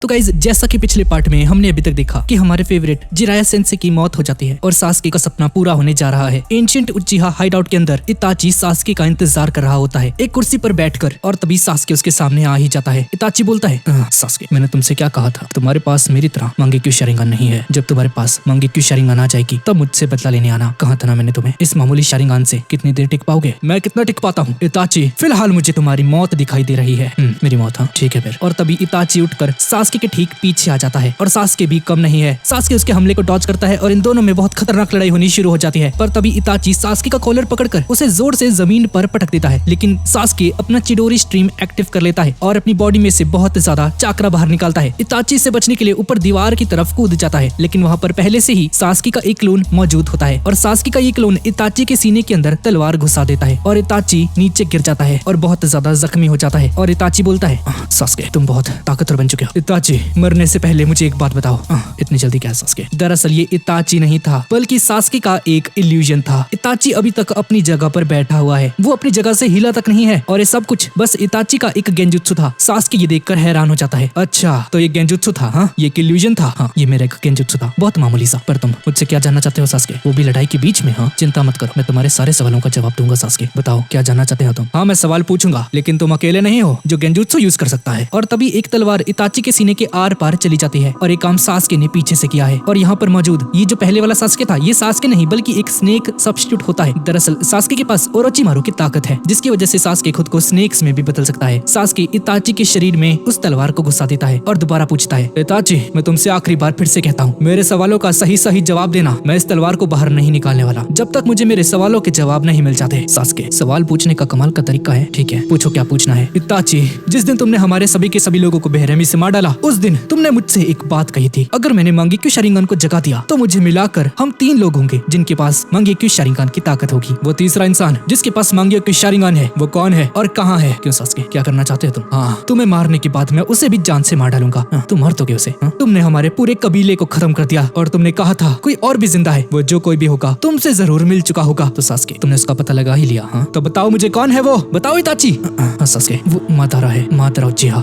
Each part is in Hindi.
तो गाइस, जैसा कि पिछले पार्ट में हमने अभी तक देखा कि हमारे फेवरेट जिराया सेंसे की मौत हो जाती है और सास्के का सपना पूरा होने जा रहा है। एंशिएंट उचिहा हाइडआउट के अंदर इताची सास्के का इंतजार कर रहा होता है एक कुर्सी पर बैठकर, और तभी सास्के उसके सामने आ ही जाता है। इताची बोलता है, सास्के, मैंने तुमसे क्या कहा था, तुम्हारे पास मेरी तरह मांगेक्यू शारिंगन नहीं है। जब तुम्हारे पास मांगेक्यू शारिंगन आ जाएगी तब मुझसे बदला लेने आना। कहा था ना मैंने तुम्हें, इस मामूली शारिंगन से कितनी देर टिक पाओगे? मैं कितना टिक पाता हूँ इताची, फिलहाल मुझे तुम्हारी मौत दिखाई दे रही है। मेरी मौत? हाँ ठीक है फिर। और तभी इताची उठकर सास्के के ठीक पीछे आ जाता है और सास्के भी कम नहीं है। सास्के उसके हमले को डॉज करता है और इन दोनों में बहुत खतरनाक लड़ाई होनी शुरू हो जाती है। पर तभी इताची सास्के का कॉलर पकड़कर उसे जोर से जमीन पर पटक देता है, लेकिन सास्के अपना चिडोरी स्ट्रीम एक्टिव कर लेता है और अपनी बॉडी में से बहुत ज्यादा चाकरा बाहर निकालता है। इताची से बचने के लिए ऊपर दीवार की तरफ कूद जाता है, लेकिन वहाँ पर पहले से ही सास्के का एक क्लोन मौजूद होता है और सास्के का ये क्लोन इताची के सीने के अंदर तलवार घुसा देता है और इताची नीचे गिर जाता है और बहुत ज्यादा जख्मी हो जाता है। और इताची बोलता है, सास्के तुम बहुत ताकतवर बन चुके हो। इताची, मरने से पहले मुझे एक बात बताओ। इतनी जल्दी क्या सास्के? दरअसल ये इताची नहीं था बल्कि सास्के का एक इल्यूजन था। इताची अभी तक अपनी जगह पर बैठा हुआ है, वो अपनी जगह से हिला तक नहीं है और ये सब कुछ बस इताची का एक गेंजुत्सु था। सास्के ये देखकर हैरान हो जाता है। अच्छा तो ये गेंजुत्सु था? हाँ ये एक इल्यूजन था। हाँ ये मेरा एक गेंजुत्सु था, बहुत मामूली सा। पर तुम मुझसे क्या जानना चाहते हो सास्के? वो भी लड़ाई के बीच में? हाँ चिंता मत करो, मैं तुम्हारे सारे सवालों का जवाब दूंगा सास्के। बताओ क्या जानना चाहते हो तुम? हाँ मैं सवाल पूछूंगा, लेकिन तुम अकेले नहीं हो जो गेंजुत्सु यूज कर सकता है। और तभी एक तलवार इताची के सीने के आर पार चली जाती है और एक काम सास्के ने पीछे से किया है। और यहाँ पर मौजूद ये जो पहले वाला सास्के था, ये सास्के नहीं बल्कि एक स्नेक सब्स्टिट्यूट होता है। दरअसल सास्के के पास ओरोचिमारू की ताकत है, जिसकी वजह से सास्के खुद को स्नेक्स में भी बदल सकता है। सास्के इताची के शरीर में उस तलवार को घुसा देता है और दोबारा पूछता है, इताची मैं तुमसे आखिरी बार फिर से कहता हूँ, मेरे सवालों का सही सही जवाब देना। मैं इस तलवार को बाहर नहीं निकालने वाला जब तक मुझे मेरे सवालों के जवाब नहीं मिल जाते। सास्के, सवाल पूछने का कमाल का तरीका है। ठीक है पूछो क्या पूछना है। इताची, जिस दिन तुमने हमारे सभी के सभी लोगों को बेरहमी से मार डाला, उस दिन तुमने मुझसे एक बात कही थी, अगर मैंने मांगेक्यू शारिंगन को जगा दिया तो मुझे मिलाकर हम 3 लोग होंगे जिनके पास मांगेक्यू शारिंगन की ताकत होगी। वो तीसरा इंसान जिसके पास मांगेक्यू शारिंगन है वो कौन है और कहाँ है? क्यों सास्के, क्या करना चाहते हो तुम? हाँ तुम्हें मारने के बाद मैं उसे भी जान से मार डालूंगा। तुम मार दोगे उसे? तुमने हमारे पूरे कबीले को खत्म कर दिया और तुमने कहा था कोई और भी जिंदा है, वो जो कोई भी होगा तुमसे जरूर मिल चुका होगा। तो सास्के तुमने उसका पता लगा ही लिया? हाँ तो बताओ मुझे कौन है वो, बताओ इताची। सास्के, वो मादारा है, मादारा उचिहा।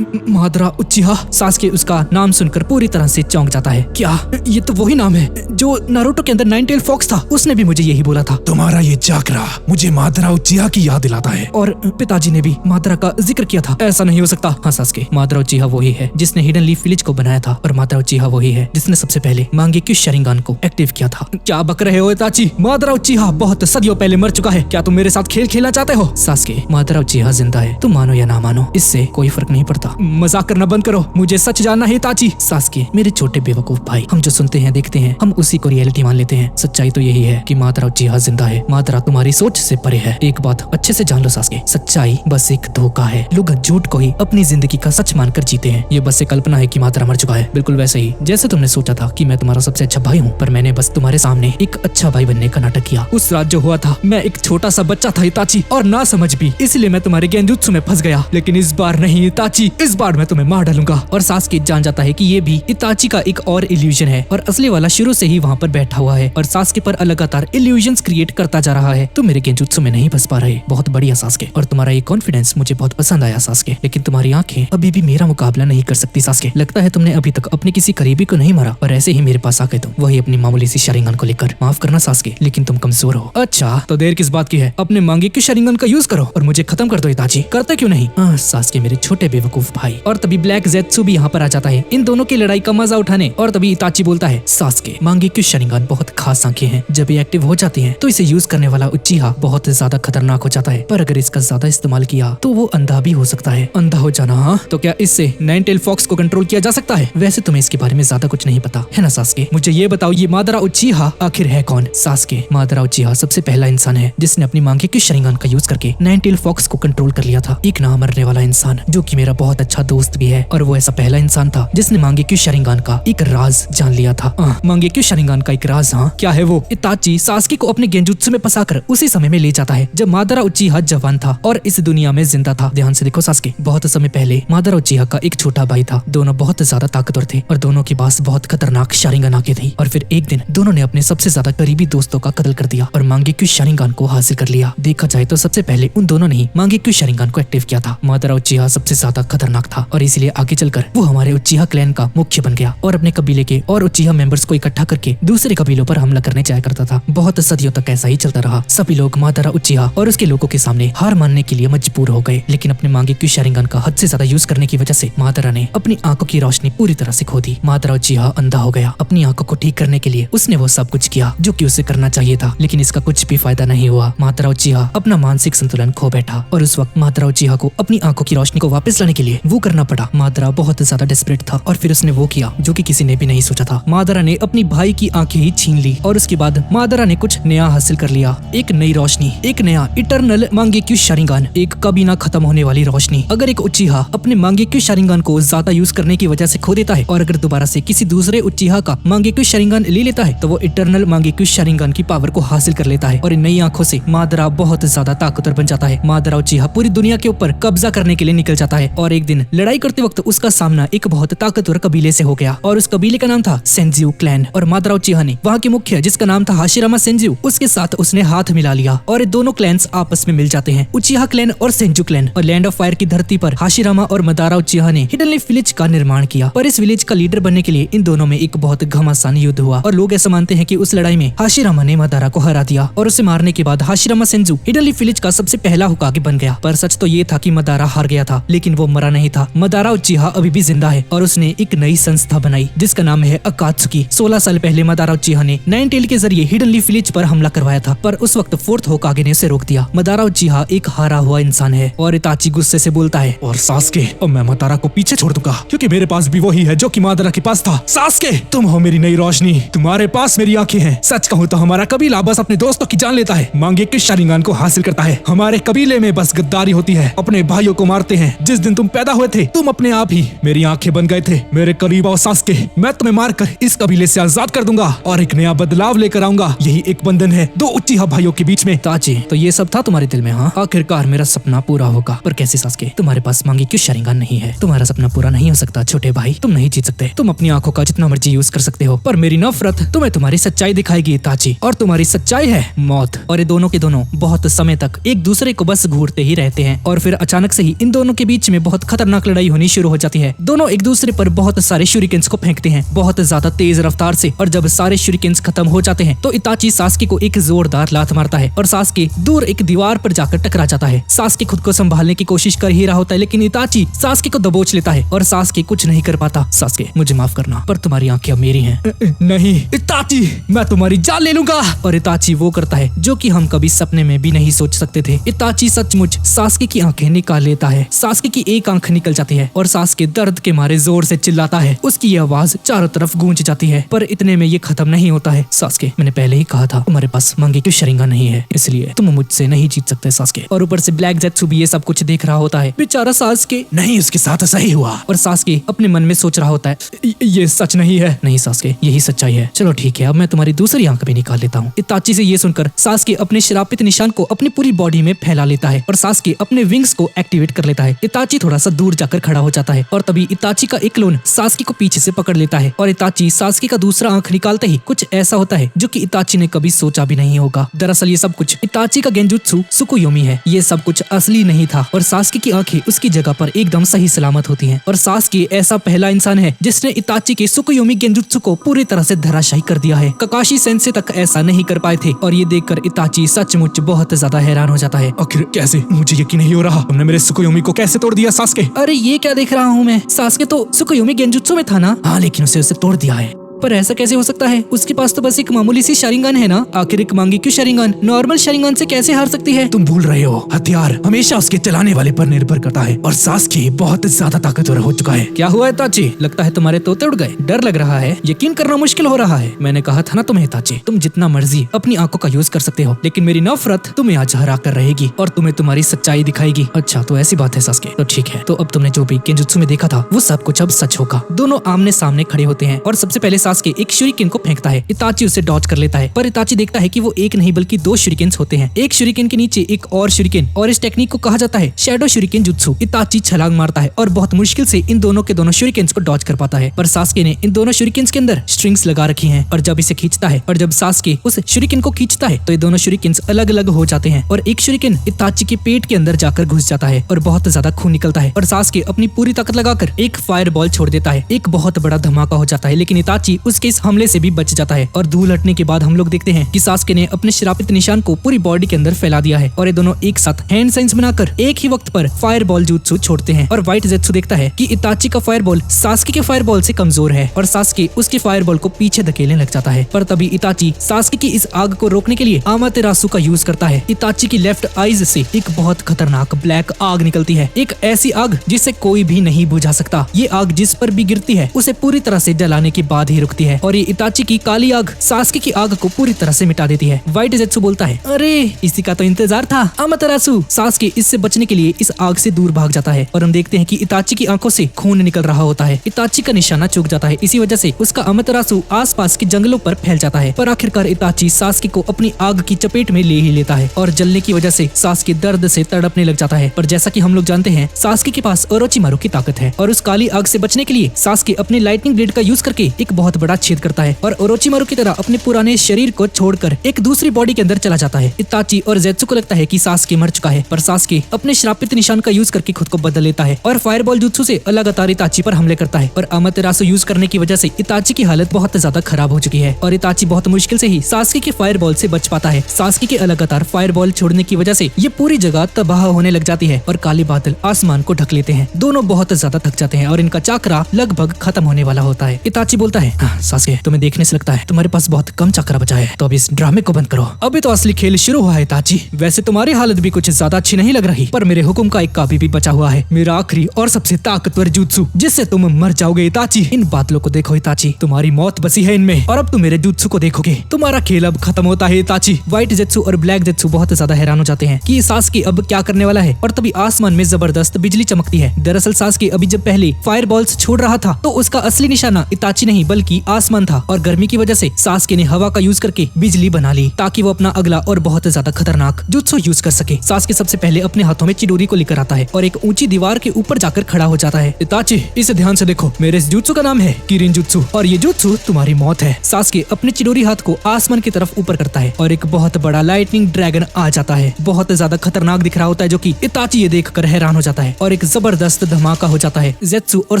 मादारा उचिहा? सास्के उसका नाम सुनकर पूरी तरह से चौंक जाता है। क्या ये तो वही नाम है जो नारुतो के अंदर नाइन-टेल्ड फॉक्स था, उसने भी मुझे यही बोला था। तुम्हारा ये चाकरा मुझे मादारा उचिहा की याद दिलाता है। और पिताजी ने भी मादारा का जिक्र किया था। ऐसा नहीं हो सकता। हाँ सास्के, मादारा उचिहा वही है जिसने हिडन लीफ विलेज को बनाया था और मादारा उचिहा वही है जिसने सबसे पहले मांगेक्यू शारिंगन को एक्टिव किया था। क्या बक रहे हो इताची? मादारा उचिहा बहुत सदियों पहले मर चुका है, क्या तुम मेरे साथ खेल खेलना चाहते हो? सास्के, मादारा उचिहा जिंदा है, तुम मानो या ना मानो इससे कोई फर्क नहीं पड़ता। मजाक करना बंद करो, मुझे सच जानना है इताची। सास्के, मेरे छोटे बेवकूफ भाई, हम जो सुनते हैं देखते हैं हम उसी को रियलिटी मान लेते हैं। सच्चाई तो यही है कि मादारा उचिहा जिंदा है। मादारा तुम्हारी सोच से परे है। एक बात अच्छे से जान लो सास्के, सच्चाई बस एक धोखा है। लोग झूठ को ही अपनी जिंदगी का सच मानकर जीते हैं। ये बस एक कल्पना है कि मादारा मर चुका है, बिल्कुल वैसे ही जैसे तुमने सोचा था कि मैं तुम्हारा सबसे अच्छा भाई हूँ, पर मैंने बस तुम्हारे सामने एक अच्छा भाई बनने का नाटक किया। उस रात जो हुआ था, मैं एक छोटा सा बच्चा था इताची और ना समझ भी, इसलिए मैं तुम्हारे गेंजुत्सु में फंस गया। लेकिन इस बार नहीं इताची, इस बार मैं तुम्हें मार डालूंगा। और सास्के जान जाता है कि ये भी इताची का एक और इल्यूजन है और असली वाला शुरू से ही वहाँ पर बैठा हुआ है और सास्के पर लगातार इल्यूजन्स क्रिएट करता जा रहा है। तुम मेरे गेंजुत्सु में नहीं फंस पा रहे, बहुत बढ़िया सास्के, और तुम्हारा ये कॉन्फिडेंस मुझे बहुत पसंद आया सास्के। लेकिन तुम्हारी आंखें अभी भी मेरा मुकाबला नहीं कर सकती सास्के। लगता है तुमने अभी तक अपने किसी करीबी को नहीं मारा और ऐसे ही मेरे पास आके तुम वही अपनी मामूली सी शारिंगन को लेकर। माफ करना सास्के, लेकिन तुम कमजोर हो। अच्छा तो देर किस बात की है, अपने मांगेक्यू शारिंगन का यूज करो और मुझे खत्म कर दो इताची। करते क्यों नहीं? सास्के मेरे छोटे बेवकूफ भाई। और तभी ब्लैक ज़ेत्सु भी यहाँ पर आ जाता है इन दोनों की लड़ाई का मजा उठाने। और तभी इताची बोलता है, सास्के, मांगेक्यू शारिंगन बहुत खास आंखें हैं, जब ये एक्टिव हो जाती हैं तो इसे यूज करने वाला उचिहा बहुत ज्यादा खतरनाक हो जाता है, पर अगर इसका ज्यादा इस्तेमाल किया तो वो अंधा भी हो सकता है। अंधा हो जाना? हाँ तो क्या इससे नाइन-टेल्ड फॉक्स को कंट्रोल किया जा सकता है? वैसे तुम्हें इसके बारे में ज्यादा कुछ नहीं पता है ना सास्के। मुझे ये बताओ, ये मादारा उचिहा आखिर है कौन? सास्के, मादारा उचिहा सबसे पहला इंसान है जिसने अपनी मांगेक्यू शारिंगन का यूज करके नाइन-टेल्ड फॉक्स को कंट्रोल कर लिया था। एक ना मरने वाला इंसान जो कि मेरा बहुत अच्छा दोस्त भी है, और वो ऐसा पहला इंसान था जिसने मांगेक्यू शारिंगन का एक राज जान लिया था। मांगेक्यू शारिंगन का एक राज? हाँ क्या है वो? इताची सास्के को अपने गेंजुत्सु में फंसाकर उसी समय में ले जाता है जब मादारा उचिहा जवान था और इस दुनिया में जिंदा था। ध्यान से देखो सास्के, बहुत समय पहले मादारा उचिहा का एक छोटा भाई था। दोनों बहुत ज्यादा ताकतवर थे और दोनों के पास बहुत खतरनाक शारिंगन आके थी। और फिर एक दिन दोनों ने अपने सबसे ज्यादा करीबी दोस्तों का कत्ल कर दिया और मांगेक्यू शारिंगन को हासिल कर लिया। देखा जाए तो सबसे पहले उन दोनों ने ही मांगेक्यू शारिंगन को एक्टिव किया था। मादारा उचिहा सबसे ज्यादा खतरनाक था और इसलिए आगे चलकर वो हमारे उच्चीहा क्लैन का मुख्य बन गया और अपने कबीले के और उच्चीहा मेंबर्स को इकट्ठा करके दूसरे कबीलों पर हमला करने जाया करता था। बहुत सदियों तक ऐसा ही चलता रहा। सभी लोग मादारा उच्चीहा और उसके लोगों के सामने हार मानने के लिए मजबूर हो गए, लेकिन अपने मांगेक्यू शारिंगन का हद से ज्यादा यूज करने की वजह से मादारा ने अपनी आंखों की रोशनी पूरी तरह से खो दी। मादारा उच्चीहा अंधा हो गया। अपनी आंखों को ठीक करने के लिए उसने वो सब कुछ किया जो कि उसे करना चाहिए था, लेकिन इसका कुछ भी फायदा नहीं हुआ। मादारा उच्चीहा अपना मानसिक संतुलन खो बैठा और उस वक्त मादारा उच्चीहा को अपनी आंखों की रोशनी को वापस लाने के लिए वो करना पड़ा। मादारा बहुत ज्यादा डेस्परेट था और फिर उसने वो किया जो कि किसी ने भी नहीं सोचा था। मादारा ने अपनी भाई की आंखें ही छीन ली और उसके बाद मादारा ने कुछ नया हासिल कर लिया, एक नई रोशनी, एक नया इटर्नल मांगेक्यू शारिंगन, एक कभी ना खत्म होने वाली रोशनी। अगर एक उच्चीहा अपने मांगेक्यू शारिंगन को ज्यादा यूज करने की वजह से खो देता है और अगर दोबारा से किसी दूसरे उच्चीहा का मांगेक्यू शारिंगन ले लेता है तो वो इटर्नल मांगेक्यू शारिंगन की पावर को हासिल कर लेता है और इन नई आंखों से मादारा बहुत ज्यादा ताकतवर बन जाता है। मादारा उच्चीहा पूरी दुनिया के ऊपर कब्जा करने के लिए निकल जाता है और एक दिन लड़ाई करते वक्त उसका सामना एक बहुत ताकतवर कबीले से हो गया और उस कबीले का नाम था सेंजियो क्लैन और मादारा उच्चीहा ने वहाँ के मुख्य जिसका नाम था हाशिरामा सेंजियो उसके साथ उसने हाथ मिला लिया और दोनों क्लैन्स आपस में मिल जाते हैं, उच्चीहा क्लैन और सेंजियो क्लैन। और लैंड ऑफ फायर की धरती पर हाशिरामा और मादारा उच्चीहा ने हिडन लीफ विलेज का निर्माण किया, पर इस विलेज का लीडर बनने के लिए इन दोनों में एक बहुत घमासान युद्ध हुआ और लोग ऐसा मानते हैं कि उस लड़ाई में हाशिरामा ने मादारा को हरा दिया और उसे मारने के बाद हाशिरामा सेंजियो हिडन लीफ विलेज का सबसे पहला होकागे बन गया। पर सच तो ये था कि मादारा हार गया था, लेकिन वो मरा नहीं था। मादारा उच्चीहा अभी भी जिंदा है और उसने एक नई संस्था बनाई जिसका नाम है अकात्सुकी। 16 साल पहले मादारा उच्चीहा ने नाइन टेल के जरिए हिडन लीफ विलेज पर हमला करवाया था, पर उस वक्त फोर्थ होकागे ने उसे रोक दिया। मादारा उच्चीहा एक हारा हुआ इंसान है और इताची गुस्से से बोलता है, और सास्के, अब मैं मादारा को पीछे छोड़ दूंगा क्योंकि मेरे पास भी वही है जो कि मादारा के पास था। सास्के, तुम हो मेरी नई रोशनी, तुम्हारे पास मेरी आंखें हैं। सच कहूँ तो हमारा कबीला बस अपने दोस्तों की जान लेता है, मांगेक्यू शारिंगन को हासिल करता है। हमारे कबीले में बस गद्दारी होती है, अपने भाइयों को मारते हैं। जिस दिन तुम पैदा हुए थे तुम अपने आप ही मेरी आंखें बन गए थे। मेरे करीब आओ सास्के, मैं तुम्हें मारकर इस कबीले से आजाद कर दूंगा और एक नया बदलाव लेकर आऊंगा। यही एक बंधन है दो उच्चीहा भाइयों के बीच में। ताची, तो ये सब था तुम्हारे दिल में? हाँ, आखिरकार मेरा सपना पूरा होगा। पर कैसे सास्के? तुम्हारे पास मांगेक्यू शारिंगन नहीं है, तुम्हारा सपना पूरा नहीं हो सकता छोटे भाई। तुम नहीं जीत सकते। तुम अपनी आंखों का जितना मर्जी यूज कर सकते हो, पर मेरी नफरत तुम्हें तुम्हारी सच्चाई दिखाएगी ताची, और तुम्हारी सच्चाई है मौत। और ये दोनों के दोनों बहुत समय तक एक दूसरे को बस घूरते ही रहते हैं और फिर अचानक से ही इन दोनों के बीच में बहुत खतरनाक लड़ाई होनी शुरू हो जाती है। दोनों एक दूसरे पर बहुत सारे शूरिकेन्स को फेंकते हैं बहुत ज्यादा तेज रफ्तार से, और जब सारे शूरिकेन्स खत्म हो जाते हैं तो इताची सास्के को एक जोरदार लात मारता है और सास्के दूर एक दीवार पर जाकर टकरा जाता है। सास्के खुद को संभालने की कोशिश कर ही रहा होता है, लेकिन इताची सास्के को दबोच लेता है और सास्के कुछ नहीं कर पाता। सास्के, मुझे माफ करना, पर तुम्हारी आंखें अब मेरी हैं। नहीं इताची, मैं तुम्हारी जान ले लूंगा। और इताची वो करता है जो कि हम कभी सपने में भी नहीं सोच सकते थे। इताची सचमुच सास्के की आंखें निकाल लेता है। सास्के की एक आंख निकल जाती है और सास्के दर्द के मारे जोर से चिल्लाता है। उसकी ये आवाज चारों तरफ गूंज जाती है, पर इतने में ये खत्म नहीं होता है। सास्के, मैंने पहले ही कहा था तुम्हारे पास मांगेक्यू शारिंगन नहीं है, इसलिए तुम मुझसे नहीं जीत सकते सास्के। और ऊपर से ब्लैक जेत्सु भी ये सब कुछ देख रहा होता है। बेचारा सास्के, नहीं, उसके साथ सही हुआ। और सास्के अपने मन में सोच रहा होता है ये सच नहीं है। नहीं सास्के, यही सच्चाई है। चलो ठीक है, अब मैं तुम्हारी दूसरी आंख भी निकाल लेता हूँ। इताची से ये सुनकर सास्के अपने श्रापित निशान को अपनी पूरी बॉडी में फैला लेता है और सास्के अपने विंग्स को एक्टिवेट कर लेता है। इताची थोड़ा सा दूर जाकर खड़ा हो जाता है और तभी इताची का एक क्लोन सास्के को पीछे से पकड़ लेता है और इताची सास्के का दूसरा आंख निकालते ही कुछ ऐसा होता है जो कि इताची ने कभी सोचा भी नहीं होगा। दरअसल ये सब कुछ इताची का गेंजुत्सु सुकुयोमी है। ये सब कुछ असली नहीं था और सास्के की आंखें उसकी जगह पर एकदम सही सलामत होती हैं। और सास्के ऐसा पहला इंसान है जिसने इताची के सुकुयोमी गेंजुत्सु को पूरी तरह से धराशायी कर दिया है। ककाशी सेंसे तक ऐसा नहीं कर पाए थे और ये देखकर इताची सचमुच बहुत ज्यादा हैरान हो जाता है। आखिर कैसे? मुझे यकीन नहीं हो रहा, तुमने मेरे सुकुयोमी को कैसे तोड़ दिया सास्के? अरे ये क्या देख रहा हूँ मैं? सास्के तो सुकुयोमी गेंजुत्सु में था ना? हाँ, लेकिन उसे तोड़ दिया है। पर ऐसा कैसे हो सकता है? उसके पास तो बस एक मामूली सी शारिंगन है ना। आखिर एक मांगेक्यू शारिंगन नॉर्मल शारिंगन से कैसे हार सकती है? तुम भूल रहे हो, हथियार हमेशा उसके चलाने वाले पर निर्भर करता है और सास्के बहुत ज्यादा ताकतवर हो चुका है। क्या हुआ है ताची? लगता है तुम्हारे तोते उड़ गए। डर लग रहा है, यकीन करना मुश्किल हो रहा है। मैंने कहा था ना तुम्हें ताची, तुम जितना मर्जी अपनी आंखों का यूज कर सकते हो, लेकिन मेरी नफरत तुम्हें आज हरा कर रहेगी और तुम्हें तुम्हारी सच्चाई दिखाएगी। अच्छा, तो ऐसी बात है सास्के, तो ठीक है। तो अब तुमने जो भी गेंजुत्सु में देखा था वो सब कुछ अब सच होगा। दोनों आमने सामने खड़े होते हैं और सबसे पहले सास्के एक शूरिकेन को फेंकता है। इताची उसे डॉज कर लेता है, पर इताची देखता है कि वो एक नहीं बल्कि 2 शूरिकेन्स होते हैं, एक शूरिकेन के नीचे एक और शूरिकेन, और इस टेक्निक को कहा जाता है शैडो शूरिकेन जुत्सु। इताची छलांग मारता है और बहुत मुश्किल से इन दोनों के दोनों शूरिकेन्स को डॉज कर पाता है, पर सास्के ने इन दोनों शूरिकेन्स के अंदर स्ट्रिंग्स लगा रखी हैं, और जब इसे खींचता है और जब सास्के उस शूरिकेन को खींचता है तो ये दोनों शूरिकेन्स अलग अलग हो जाते हैं, और एक शूरिकेन इताची के पेट के अंदर जाकर घुस जाता है और बहुत ज्यादा खून निकलता है, और सास्के अपनी पूरी ताकत लगाकर एक फायर बॉल छोड़ देता है। एक बहुत बड़ा धमाका हो जाता है, लेकिन इताची उसके इस हमले से भी बच जाता है, और धूल हटने के बाद हम लोग देखते हैं कि सास्के ने अपने श्रापित निशान को पूरी बॉडी के अंदर फैला दिया है, और ये दोनों एक साथ हैंड साइंस बनाकर एक ही वक्त पर फायर बॉल जुत्सु छोड़ते हैं। और व्हाइट जेत्सु देखता है कि इताची का फायर बॉल सास्के के फायर बॉल से कमजोर है, और सास्के उसके फायर बॉल को पीछे धकेलने लग जाता है, पर तभी इताची सास्के की इस आग को रोकने के लिए आमातेरासु का यूज करता है। इताची की लेफ्ट आईज से एक बहुत खतरनाक ब्लैक आग निकलती है, एक ऐसी आग जिसे कोई भी नहीं बुझा सकता। ये आग जिस पर भी गिरती है उसे पूरी तरह से जलाने के बाद ही रुकती है, और ये इताची की काली आग सास्के की आग को पूरी तरह से मिटा देती है। व्हाइट जेत्सु बोलता है, अरे इसी का तो इंतजार था आमातेरासु। सास्के इससे बचने के लिए इस आग से दूर भाग जाता है, और हम देखते हैं कि इताची की आंखों से खून निकल रहा होता है। इताची का निशाना चूक जाता है, इसी वजह से उसका आमातेरासु आसपास के जंगलों पर फैल जाता है, पर आखिरकार इताची सास्के को अपनी आग की चपेट में ले ही लेता है, और जलने की वजह से सास्के दर्द से तड़पने लग जाता है। पर जैसा कि हम लोग जानते हैं सास्के के पास ओरोचिमारू की ताकत है, और उस काली आग से बचने के लिए सास्के अपने लाइटनिंग ब्लेड का यूज करके एक बहुत बड़ा छेद करता है, और ओरोचिमारू की तरह अपने पुराने शरीर को छोड़कर एक दूसरी बॉडी के अंदर चला जाता है। इताची और जेत्सु को लगता है कि सास्के मर चुका है, पर सास्के अपने श्रापित निशान का यूज करके खुद को बदल लेता है, और फायरबॉल जुत्सु से लगातार इताची पर हमले करता है, और आमातेरासु यूज करने की वजह से इताची की हालत बहुत ज्यादा खराब हो चुकी है, और इताची बहुत मुश्किल से ही सास्के के फायरबॉल से बच पाता है। सास्के के लगातार फायरबॉल छोड़ने की वजह से ये पूरी जगह तबाह होने लग जाती है, और काले बादल आसमान को ढक लेते हैं। दोनों बहुत ज्यादा थक जाते हैं, और इनका चाकरा लगभग खत्म होने वाला होता है। इताची बोलता है, हाँ, सास्के, तुम्हें देखने से लगता है तुम्हारे पास बहुत कम चाकरा बचा है, तो अब इस ड्रामे को बंद करो। अभी तो असली खेल शुरू हुआ है इताची। वैसे तुम्हारी हालत भी कुछ ज्यादा अच्छी नहीं लग रही, पर मेरे हुक्म का एक काफी भी बचा हुआ है, मेरा आखिरी और सबसे ताकतवर जुत्सु, जिससे तुम मर जाओगे इताची। इन बादलों को देखो इताची, तुम्हारी मौत बसी है इनमें, और अब तुम मेरे जुत्सु को देखोगे। तुम्हारा खेल अब खत्म होता है इताची। व्हाइट जेत्सु और ब्लैक जेत्सु बहुत ज्यादा हैरान हो जाते हैं कि सास्के अब क्या करने वाला है, और तभी आसमान में जबरदस्त बिजली चमकती है। दरअसल सास्के अभी जब पहले फायर बॉल्स छोड़ रहा था तो उसका असली निशाना इताची नहीं बल्कि आसमान था, और गर्मी की वजह से सास्के ने हवा का यूज करके बिजली बना ली ताकि वो अपना अगला और बहुत ज्यादा खतरनाक जुत्सु यूज कर सके। सास्के सबसे पहले अपने हाथों में चिडोरी को लेकर आता है और एक ऊंची दीवार के ऊपर जाकर खड़ा हो जाता है। इताची, इसे ध्यान से देखो, मेरे इस जुत्सु का नाम है किरिन जुत्सु, और ये जुत्सु तुम्हारी मौत है। सास्के अपने चिडोरी हाथ को आसमान की तरफ ऊपर करता है और एक बहुत बड़ा लाइटनिंग ड्रैगन आ जाता है। बहुत ज्यादा खतरनाक दिख रहा होता है, जो कि इताची ये देखकर हैरान हो जाता है, और एक जबरदस्त धमाका हो जाता है। जेत्सु और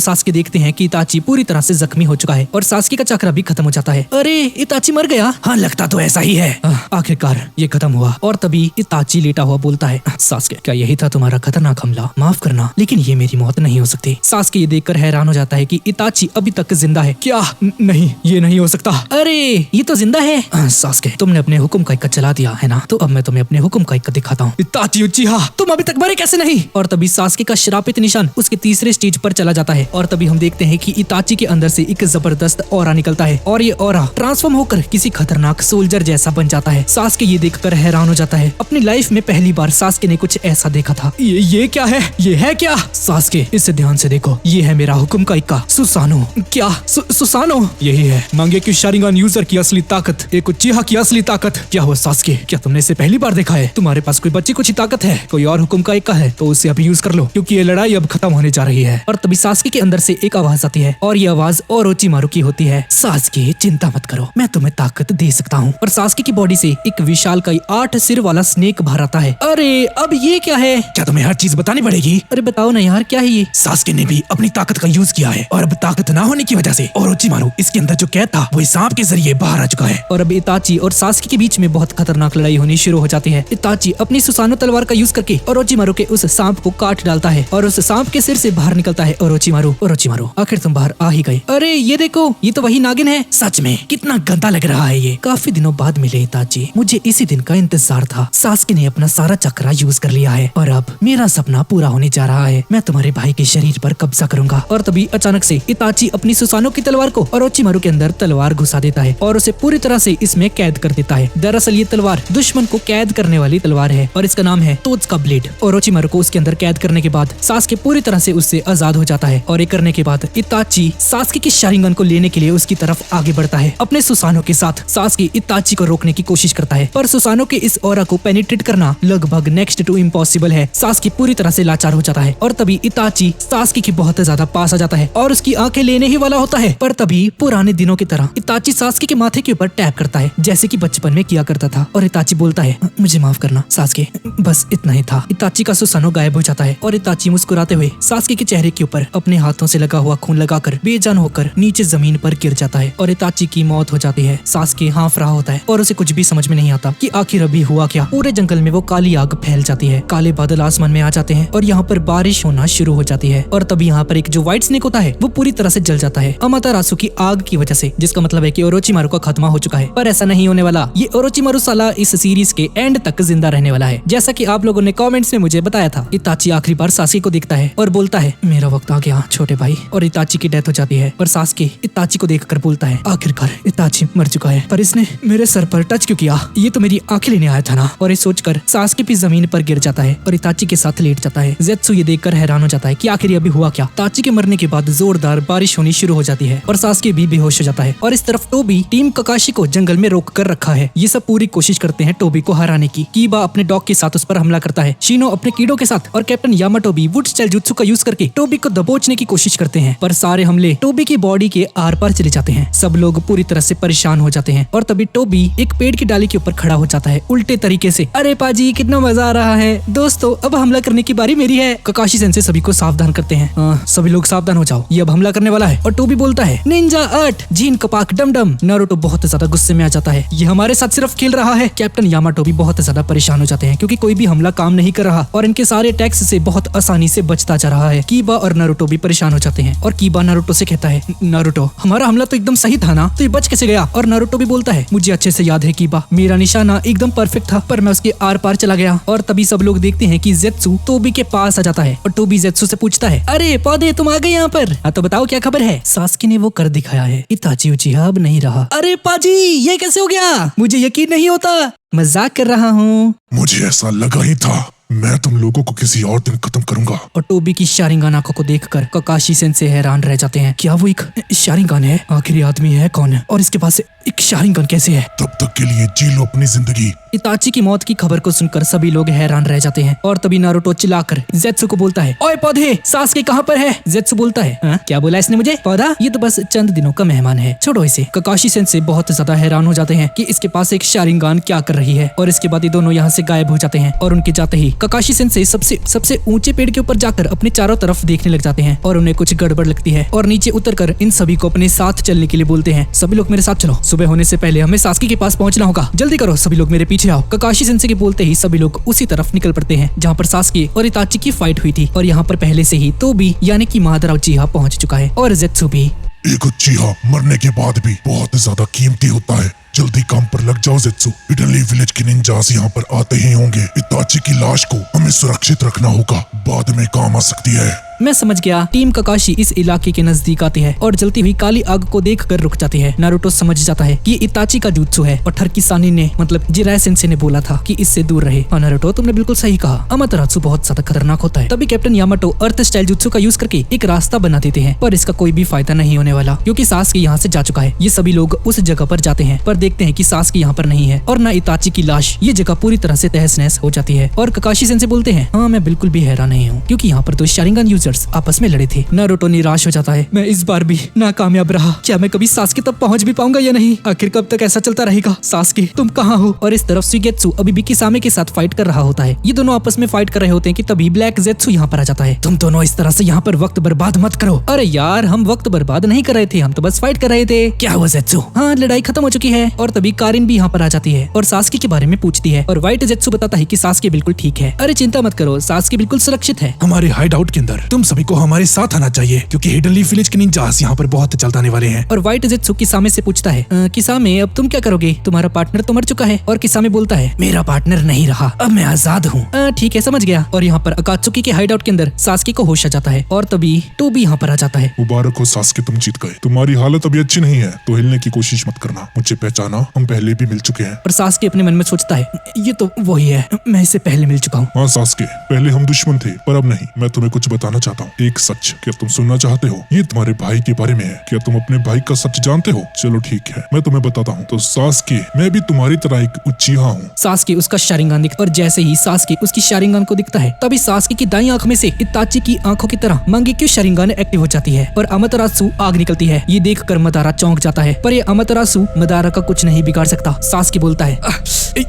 सास्के देखते हैं कि इताची पूरी तरह से जख्मी हो चुका है, और सास्के का चक्र भी खत्म हो जाता है। अरे इताची मर गया? हाँ, लगता तो ऐसा ही है। आखिरकार ये खत्म हुआ, और तभी इताची लेटा हुआ बोलता है, सास्के, क्या यही था तुम्हारा खतरनाक हमला? माफ करना, लेकिन ये मेरी मौत नहीं हो सकती। सास्के ये देखकर हैरान हो जाता है कि इताची अभी तक जिंदा है। क्या? नहीं, ये नहीं हो सकता। अरे ये तो जिंदा है। सास्के, तुमने अपने हुक्म का इक्का चला दिया है ना, तो अब मैं तुम्हें अपने हुक्म का इक्का दिखाता हूँ। इताची उच्चीहा, तुम अभी तक मरे कैसे नहीं? और तभी सास्के का श्रापित निशान उसके तीसरे स्टेज पर चला जाता है, और तभी हम देखते हैं कि इताची के अंदर से एक जबरदस्त ऑरा निकलता है, और ये ऑरा ट्रांसफॉर्म होकर किसी खतरनाक सोल्जर जैसा बन जाता है। सास्के ये देखकर हैरान हो जाता है। अपनी लाइफ में पहली बार सास्के ने कुछ ऐसा देखा था। ये क्या है? ये है क्या? सास्के, इसे ध्यान से देखो, ये है मेरा हुक्म का इक्का, सुसानो। क्या? सुसानो? यही है मांगेक्यू शारिंगान यूजर की असली ताकत, एक उच्चीहा की असली ताकत। क्या हुआ सास्के, क्या तुमने इसे पहली बार देखा है? तुम्हारे पास कोई बच्ची कुछ ताकत है, कोई और हुक्म का इक्का है तो उसे अभी यूज कर लो, क्योंकि ये लड़ाई अब खत्म होने जा रही है। और तभी सास्के के अंदर से एक आवाज आती है, और ये आवाज ओरोचिमारू की होती है। सास्के, चिंता मत करो, मैं तुम्हें ताकत दे सकता हूँ। और सास्के की बॉडी से एक विशालकाय 8 सिर वाला स्नेक बाहर आता है। अरे अब ये क्या है? क्या तुम्हें हर चीज बतानी पड़ेगी? अरे बताओ ना यार, क्या है ये? सास्के ने भी अपनी ताकत का यूज किया है, और अब ताकत ना होने की वजह से ओरोचिमारू इसके अंदर जो कैद था वो इस सांप के जरिए बाहर आ चुका है। और अब इताची और सास्के के बीच में बहुत खतरनाक लड़ाई होनी शुरू हो जाती है। इताची अपनी सुसानो तलवार का यूज करके ओरोचिमारू के उस सांप को काट डालता है, और उस सांप के सिर से बाहर निकलता है ओरोचिमारू। ओरोचिमारू, आखिर तुम बाहर आ ही गए। अरे ये देखो, ये तो वही नागिन है। सच में कितना गंदा लग रहा है ये। काफी दिनों बाद मिले इताची, मुझे इसी दिन का इंतजार था। सास्के ने अपना सारा चक्रा यूज कर लिया है, और अब मेरा सपना पूरा होने जा रहा है। मैं तुम्हारे भाई के शरीर पर कब्जा करूंगा। और तभी अचानक से इताची अपनी सुसानो की तलवार को ओरोचिमारू के अंदर तलवार घुसा देता है, और उसे पूरी तरह से इसमें कैद कर देता है। दरअसल ये तलवार दुश्मन को कैद करने वाली तलवार है, और इसका नाम है तोत्सुका ब्लेड। ओरोचिमारू को उसके अंदर कैद करने के बाद सास्के पूरी तरह से उससे आजाद हो जाता है, और ये करने के बाद इताची सास्के की शारिंगन को लेने के लिए उसकी तरफ आगे बढ़ता है। अपने सुसानो के साथ सास्के इताची को रोकने की कोशिश करता है, पर सुसानो के इस ऑरा को पेनिट्रेट करना लगभग नेक्स्ट टू इम्पॉसिबल है। सास्के पूरी तरह से लाचार हो जाता है और तभी इताची सास्के के बहुत ज्यादा पास आ जाता है और उसकी आंखें लेने ही वाला होता है, पर तभी पुराने दिनों की तरह इताची सास्के के माथे के ऊपर टैप करता है जैसे कि बचपन में किया करता था। और इताची बोलता है, मुझे माफ करना सास्के, बस इतना ही था। इताची का सुसानो गायब हो जाता है और इताची मुस्कुराते हुए सास्के के चेहरे के ऊपर अपने हाथों से लगा हुआ खून लगाकर बेजान होकर नीचे जमीन पर गिर जाता है और इताची की मौत हो जाती है। सास्के हाँफ रहा होता है और उसे कुछ भी समझ में नहीं आता कि आखिर अभी हुआ क्या। पूरे जंगल में वो काली आग फैल जाती है, काले बादल आसमान में आ जाते हैं और यहाँ पर बारिश होना शुरू हो जाती है। और तभी यहाँ पर एक जो व्हाइट स्नेक होता है वो पूरी तरह से जल जाता है अमातेरासु की आग की वजह से, जिसका मतलब है कि ओरोचिमारू का खात्मा हो चुका है। पर ऐसा नहीं होने वाला, ये ओरोचिमारू साला इस सीरीज के एंड तक जिंदा रहने वाला है। जैसा कि आप लोगों ने कमेंट्स में मुझे बताया था। इताची आखिरी बार सास्के को देखता है और बोलता है, मेरा वक्त आ गया छोटे भाई। और इताची की डेथ हो जाती है और सास्के इताची को देखकर बोलता है, आखिरकार इताची मर चुका है, पर इसने मेरे सर पर टच क्यों किया? ये तो मेरी आंखें लेने आया था ना। और ये सोचकर सास्के भी जमीन पर गिर जाता है और इताची के साथ लेट जाता है। जेत्सु ये देखकर हैरान हो जाता है कि आखिर अभी हुआ क्या। इताची के मरने के बाद जोरदार बारिश होनी शुरू हो जाती है और सास्के भी बेहोश हो जाता है। और इस तरफ टोबी टीम ककाशी को जंगल में रोक कर रखा है। ये सब पूरी कोशिश करते हैं टोबी को हराने की। कीबा अपने डॉग के साथ उस पर हमला करता है, शिनो अपने कीड़ों के साथ और कैप्टन यामाटो भी वुड स्टाइल जुत्सु का यूज करके टोबी को दबोचने की कोशिश करते हैं, पर सारे हमले टोबी की बॉडी के आर पार चले जाते हैं। सब लोग पूरी तरह से परेशान हो जाते हैं और तभी टोबी एक पेड़ की डाली के ऊपर खड़ा हो जाता है उल्टे तरीके से। अरे पाजी कितना मजा आ रहा है दोस्तों, अब हमला करने की बारी मेरी है। ककाशी सेंसे सभी को सावधान करते हैं, सभी लोग सावधान हो जाओ, ये अब हमला करने वाला है। और टोबी बोलता है, निंजा 8 जीन कपाक डम डम। नारुतो बहुत ज्यादा गुस्से में आ जाता है, ये हमारे साथ सिर्फ खेल रहा है। कैप्टन यामाटो भी बहुत ज्यादा परेशान हो जाते हैं क्योंकि कोई भी हमला काम नहीं कर रहा और इनके सारे अटैक्स से बहुत आसानी से बचता जा रहा है। कीबा और नारुतो भी परेशान हो जाते हैं और कीबा नारुतो से कहता है, नारुतो हमारा हमला तो एकदम सही था ना, तो ये बच कैसे गया? और नारुतो भी बोलता है, मुझे अच्छे से याद है कीबा, मेरा निशाना एकदम परफेक्ट था पर मैं उसके आर पार चला गया। और तभी सब लोग देखते हैं कि जेत्सु टोबी के पास आ जाता है और टोबी जेत्सु से पूछता है, अरे पौधे तुम आ गए यहाँ पर, तो बताओ क्या खबर है? सास्के ने वो कर दिखाया है, इताची उचिहा अब नहीं रहा। अरे पाजी ये कैसे हो गया? मुझे यकीन नहीं होता, मजाक कर रहा हूँ। मुझे ऐसा लगा ही था, मैं तुम लोगों को किसी और दिन खत्म करूंगा। और टोबी की शारिंगान आंखों को देखकर ककाशी सेंसे हैरान रह जाते हैं, क्या वो एक शारिंगान है? आखिरी आदमी है कौन है और इसके पास एक शारिंगान कैसे है? तब तक के लिए जी लो अपनी जिंदगी। इताची की मौत की खबर को सुनकर सभी लोग हैरान रह जाते हैं और तभी नारुतो चिल्लाकर जेत्सु को बोलता है, ओए पौधे सास्के कहाँ पर है? जेत्सु बोलता है, क्या बोला इसने मुझे? पौधा ये तो बस चंद दिनों का मेहमान है, छोड़ो इसे। ककाशी सेंसे बहुत ज्यादा हैरान हो जाते हैं कि इसके पास एक शारिंगान क्या कर रही है और इसके बाद ये दोनों यहाँ से गायब हो जाते हैं। और उनके जाते ही ककाशी सेंसे सबसे ऊंचे पेड़ के ऊपर जाकर अपने चारों तरफ देखने लग जाते हैं और उन्हें कुछ गड़बड़ लगती है और नीचे उतरकर इन सभी को अपने साथ चलने के लिए बोलते हैं, सभी लोग मेरे साथ चलो, सुबह होने से पहले हमें सास्के के पास पहुंचना होगा, जल्दी करो सभी लोग मेरे पीछे आओ। ककाशी सेंसे के बोलते ही सभी लोग उसी तरफ निकल पड़ते हैं जहाँ पर सास्के और इताची की फाइट हुई थी। और यहाँ पर पहले से ही टोबी यानी कि मादरा उचिहा पहुंच चुका है और जेत्सु भी। एक उचिहा मरने के बाद भी बहुत ज्यादा कीमती होता है, जल्दी काम पर लग जाओ जेत्सु। इडनली विलेज के निंजास यहाँ पर आते ही होंगे। इताची की लाश को हमें सुरक्षित रखना होगा, बाद में काम आ सकती है। मैं समझ गया। टीम ककाशी इस इलाके के नजदीक आती है और जलती हुई काली आग को देखकर रुक जाती है। नारुतो समझ जाता है कि इताची का जुत्सु है और ठरकिसानी ने मतलब जिराया सेंसे ने बोला था कि इससे दूर रहे। और नारुतो तुमने बिल्कुल सही कहा, अमातेरासु बहुत ज्यादा खतरनाक होता है। तभी कैप्टन यामाटो अर्थ स्टाइल जुत्सु का यूज करके एक रास्ता बना देते हैं, पर इसका कोई भी फायदा नहीं होने वाला क्योंकि सास्के यहाँ से जा चुका है। ये सभी लोग उस जगह पर जाते हैं पर देखते हैं कि सास्के यहाँ पर नहीं है और न इताची की लाश। ये जगह पूरी तरह से तहस नहस हो जाती है और ककाशी सेंसे बोलते हैं, हाँ मैं बिल्कुल भी हैरान नहीं हूँ क्योंकि यहाँ पर दो शारिंगान यूजर्स आपस में लड़े थे। नारुतो निराश हो जाता है, मैं इस बार भी नाकामयाब रहा, क्या मैं कभी सास्के तक पहुंच भी पाऊंगा या नहीं? आखिर कब तक ऐसा चलता रहेगा? सास्के तुम कहाँ हो? और इस तरफ सुगेत्सु अभी भी किसामे के साथ फाइट कर रहा होता है। ये दोनों आपस में फाइट कर रहे होते हैं कि तभी ब्लैक जेत्सु यहाँ पर आ जाता है। तुम दोनों इस तरह से यहाँ पर वक्त बर्बाद मत करो। अरे यार हम वक्त बर्बाद नहीं कर रहे थे, हम तो बस फाइट कर रहे थे। क्या हुआ जेत्सु? हाँ लड़ाई खत्म हो चुकी है। और तभी कारिन भी यहाँ पर आ जाती है और सास्के के बारे में पूछती है और व्हाइट जेत्सु बताता है कि सास्के बिल्कुल ठीक है। अरे चिंता मत करो, सास्के बिल्कुल सुरक्षित है। हमारे हाइड आउट के अंदर तुम सभी को हमारे साथ आना चाहिए क्योंकि हिडन लीफ विलेज के निंजास यहाँ पर बहुत जल्द आने वाले हैं। और व्हाइट जेत्सु किसामे से पूछता है, किसामे अब तुम क्या करोगे? तुम्हारा पार्टनर तो मर चुका है। और किसामे बोलता है, मेरा पार्टनर नहीं रहा, अब मैं आजाद हूँ। ठीक है समझ गया। और यहाँ पर अकात्सुकी के हाइड आउट के अंदर सास्के को होश आ जाता है और तभी टोबी यहाँ पर आ जाता है। मुबारक हो सास्के, तुम जीत गए। तुम्हारी हालत अभी अच्छी नहीं है तो हिलने की कोशिश मत करना, मुझे पहचाना, हम पहले भी मिल चुके हैं। और सास्के अपने मन में सोचता है, ये तो वही है, मैं इससे पहले मिल चुका हूँ। हाँ सास्के, पहले हम दुश्मन थे पर अब नहीं। मैं तुम्हें कुछ बताना चाहता हूँ एक सच। क्या तुम सुनना चाहते हो? ये तुम्हारे भाई के बारे में है। क्या तुम अपने भाई का सच जानते हो? चलो ठीक है, मैं तुम्हें बताता हूँ। तो सास्के, मैं भी तुम्हारी तरह एक उच्चीहा हूँ। सास्के उसका शारिंगान दिखता और जैसे ही सास्के उसकी शारिंगान को दिखता है तभी सास्के की दाईं आंख में से इताची की आंखों की तरह मांगेक्यू शारिंगान एक्टिव हो जाती है और अमातेरासु आग निकलती है। ये देखकर मदारा चौंक जाता है, पर ये अमातेरासु मदारा का कुछ नहीं बिगाड़ सकता। सास्के बोलता है,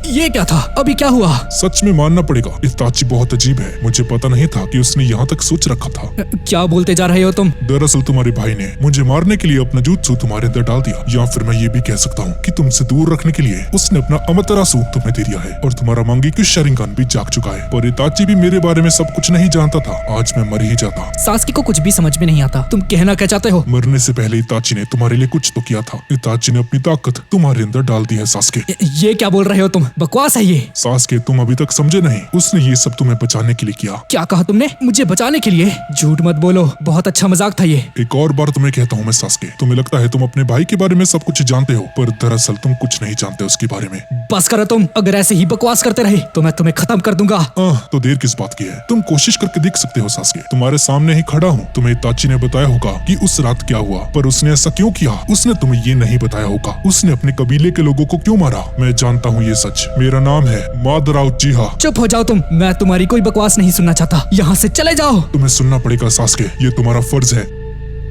ये क्या था? अभी क्या हुआ? सच में मानना पड़ेगा, इताची बहुत अजीब है। मुझे पता नहीं था कि उसने यहाँ तक सोच रखा था। क्या बोलते जा रहे हो तुम? दरअसल तुम्हारे भाई ने मुझे मारने के लिए अपना जुत्सु तुम्हारे अंदर डाल दिया, या फिर मैं ये भी कह सकता हूँ कि तुमसे दूर रखने के लिए उसने अपना अमातेरासु तुम्हें दे दिया है और तुम्हारा मांगेक्यू शारिंगान भी जाग चुका है। पर इताची भी मेरे बारे में सब कुछ नहीं जानता था। आज मैं मर ही जाता। सास्के को कुछ भी समझ में नहीं आता। तुम कहना क्या चाहते हो? मरने से पहले इताची ने तुम्हारे लिए कुछ तो किया था। इताची ने अपनी ताकत तुम्हारे अंदर डाल दी है सास्के। ये क्या बोल रहे हो तुम? बकवास है ये। सास्के, तुम अभी तक समझे नहीं। उसने ये सब तुम्हें बचाने के लिए किया। क्या कहा तुमने? मुझे बचाने के लिए? झूठ मत बोलो, बहुत अच्छा मजाक था ये। एक और बार तुम्हें कहता हूँ मैं सास्के, तुम्हें लगता है तुम अपने भाई के बारे में सब कुछ जानते हो, पर दरअसल तुम कुछ नहीं जानते उसके बारे में। बस करो तुम, अगर ऐसे ही बकवास करते रहे तो मैं तुम्हें खत्म कर दूंगा। तो देर किस बात की है? तुम कोशिश करके देख सकते हो सास्के, तुम्हारे सामने ही खड़ा हूँ। तुम्हें इताची ने बताया होगा कि उस रात क्या हुआ, पर उसने ऐसा क्यों किया? उसने तुम्हें ये नहीं बताया होगा उसने अपने कबीले के लोगों को क्यों मारा। मैं जानता हूँ ये सच। मेरा नाम है मादरा उच्चीहा। चुप हो जाओ तुम, मैं तुम्हारी कोई बकवास नहीं सुनना चाहता। यहाँ से चले जाओ। तुम्हें सुनना पड़ेगा सास्के, ये तुम्हारा फर्ज है।